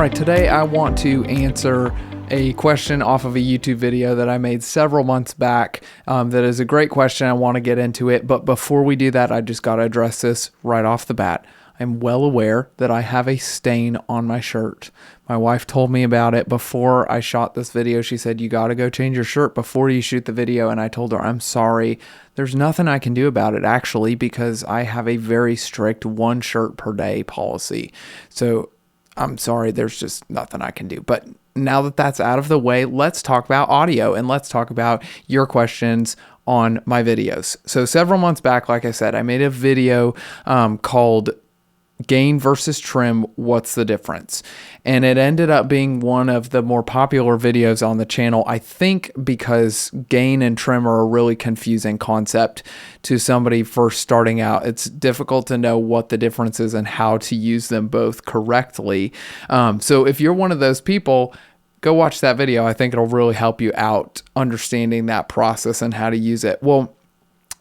right, today I want to answer a question off of a YouTube video that I made several months back. That is a great question. I want to get into it, but before we do that, I just got to address this right off the bat. I'm well aware that I have a stain on my shirt. My wife told me about it before I shot this video. She said, you got to go change your shirt before you shoot the video. And I told her, I'm sorry. There's nothing I can do about it, actually, because I have a very strict 1 shirt per day policy. So I'm sorry, there's just nothing I can do. But now that that's out of the way, let's talk about audio and let's talk about your questions on my videos. So several months back, like I said, I made a video called Gain versus Trim, What's the Difference? And it ended up being one of the more popular videos on the channel, I think because gain and trim are a really confusing concept to somebody first starting out. It's difficult to know what the difference is and how to use them both correctly. So if you're one of those people, go watch that video. I think it'll really help you out understanding that process and how to use it. Well,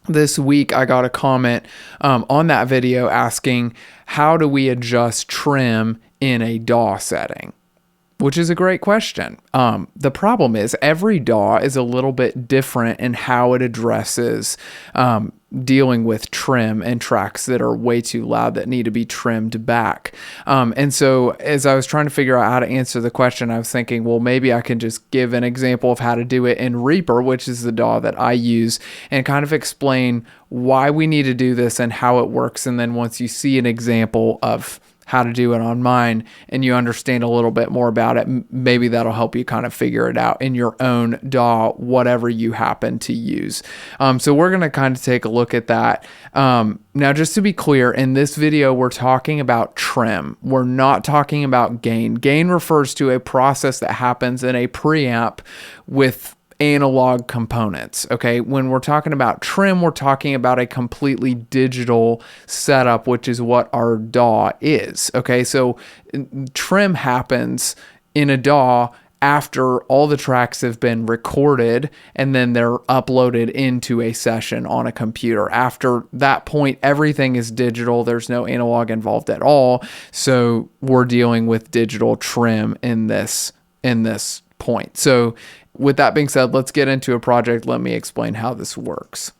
this week I got a comment on that video asking, how do we adjust trim in a DAW setting? Which is a great question. The problem is every DAW is a little bit different in how it addresses dealing with trim and tracks that are way too loud that need to be trimmed back. And so as I was trying to figure out how to answer the question, I was thinking, well, maybe I can just give an example of how to do it in Reaper, which is the DAW that I use, and kind of explain why we need to do this and how it works. And then once you see an example of how to do it on mine and you understand a little bit more about it, maybe that'll help you kind of figure it out in your own DAW, whatever you happen to use. So we're going to kind of take a look at that. Now, just to be clear, in this video, we're talking about trim. We're not talking about gain. Gain refers to a process that happens in a preamp with analog components. Okay, when we're talking about trim, we're talking about a completely digital setup, which is what our DAW is. Okay, so trim happens in a DAW after all the tracks have been recorded and then they're uploaded into a session on a computer. After that point, everything is digital. There's no analog involved at all. So we're dealing with digital trim in this point. So with that being said, let's get into a project. Let me explain how this works.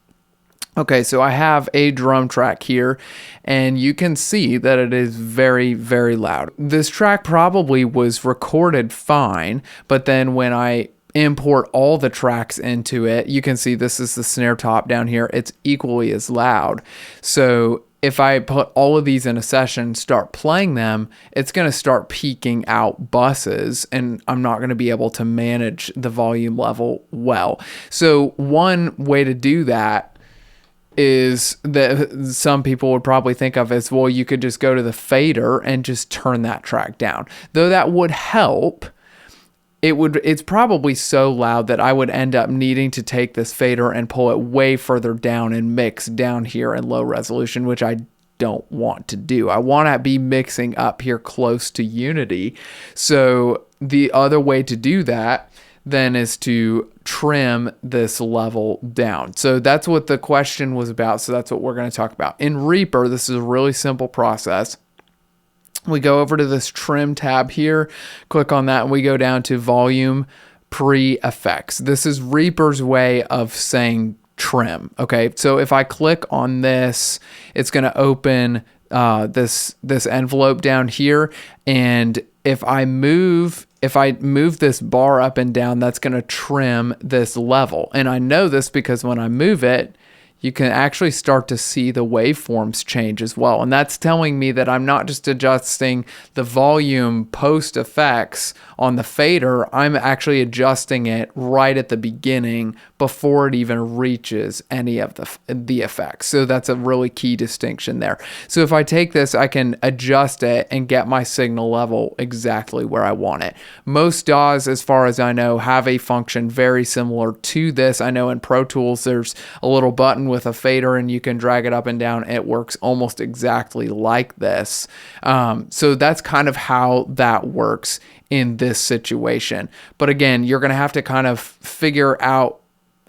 Okay, so I have a drum track here, and you can see that it is very, very loud. This track probably was recorded fine, but then when I import all the tracks into it, you can see this is the snare top down here. It's equally as loud. So if I put all of these in a session, start playing them, it's going to start peaking out buses, and I'm not going to be able to manage the volume level well. So one way to do that is that some people would probably think of as, well, you could just go to the fader and just turn that track down. Though that would help, it's probably so loud that I would end up needing to take this fader and pull it way further down and mix down here in low resolution, which I don't want to do. I want to be mixing up here close to unity. So the other way to do that then is to trim this level down. So that's what the question was about. So that's what we're going to talk about. In Reaper, this is a really simple process. We go over to this trim tab here, click on that, and we go down to volume pre-effects. This is Reaper's way of saying trim. Okay, so if I click on this, it's going to open this envelope down here, and if I move this bar up and down, that's going to trim this level. And I know this because when I move it, you can actually start to see the waveforms change as well. And that's telling me that I'm not just adjusting the volume post effects on the fader, I'm actually adjusting it right at the beginning before it even reaches any of the effects. So that's a really key distinction there. So if I take this, I can adjust it and get my signal level exactly where I want it. Most DAWs, as far as I know, have a function very similar to this. I know in Pro Tools, there's a little button with a fader and you can drag it up and down. It works almost exactly like this. So that's kind of how that works in this situation. But again, you're going to have to kind of figure out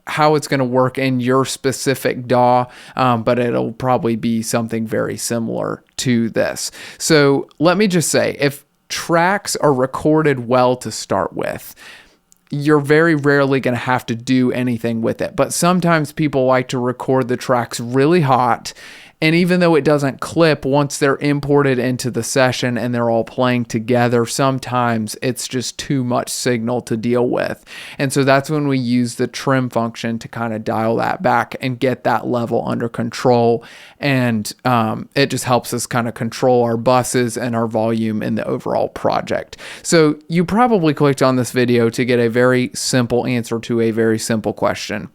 how it's going to work in your specific DAW, but it'll probably be something very similar to this. So let me just say, if tracks are recorded well to start with, you're very rarely going to have to do anything with it. But sometimes people like to record the tracks really hot. And even though it doesn't clip, once they're imported into the session and they're all playing together, sometimes it's just too much signal to deal with. And so that's when we use the trim function to kind of dial that back and get that level under control. And it just helps us kind of control our buses and our volume in the overall project. So you probably clicked on this video to get a very simple answer to a very simple question.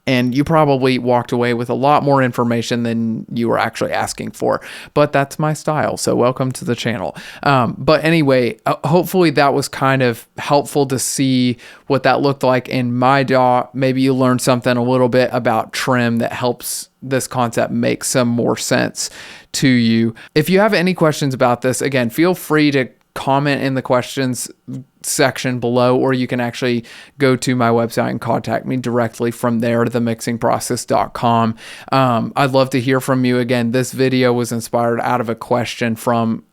And you probably walked away with a lot more information than you were actually asking for. But that's my style, so welcome to the channel. But anyway, hopefully that was kind of helpful to see what that looked like in my DAW. Maybe you learned something a little bit about trim that helps this concept make some more sense to you. If you have any questions about this, again, feel free to comment in the questions section below, or you can actually go to my website and contact me directly from there, themixingprocess.com. I'd love to hear from you. Again, this video was inspired out of a question from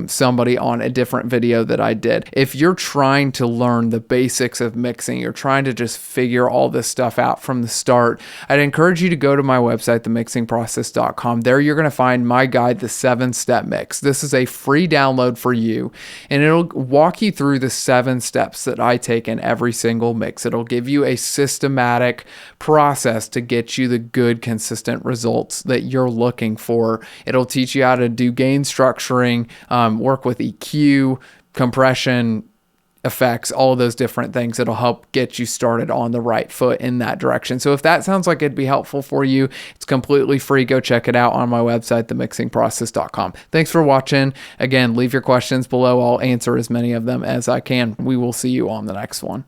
somebody on a different video that I did. If you're trying to learn the basics of mixing, you're trying to just figure all this stuff out from the start, I'd encourage you to go to my website, themixingprocess.com. There you're going to find my guide, The 7-Step Mix. This is a free download for you, and it'll walk you through the 7 steps that I take in every single mix. It'll give you a systematic process to get you the good, consistent results that you're looking for. It'll teach you how to do gain structuring, work with EQ, compression, effects, all of those different things. It'll help get you started on the right foot in that direction. So if that sounds like it'd be helpful for you, it's completely free. Go check it out on my website, themixingprocess.com. Thanks for watching. Again, leave your questions below. I'll answer as many of them as I can. We will see you on the next one.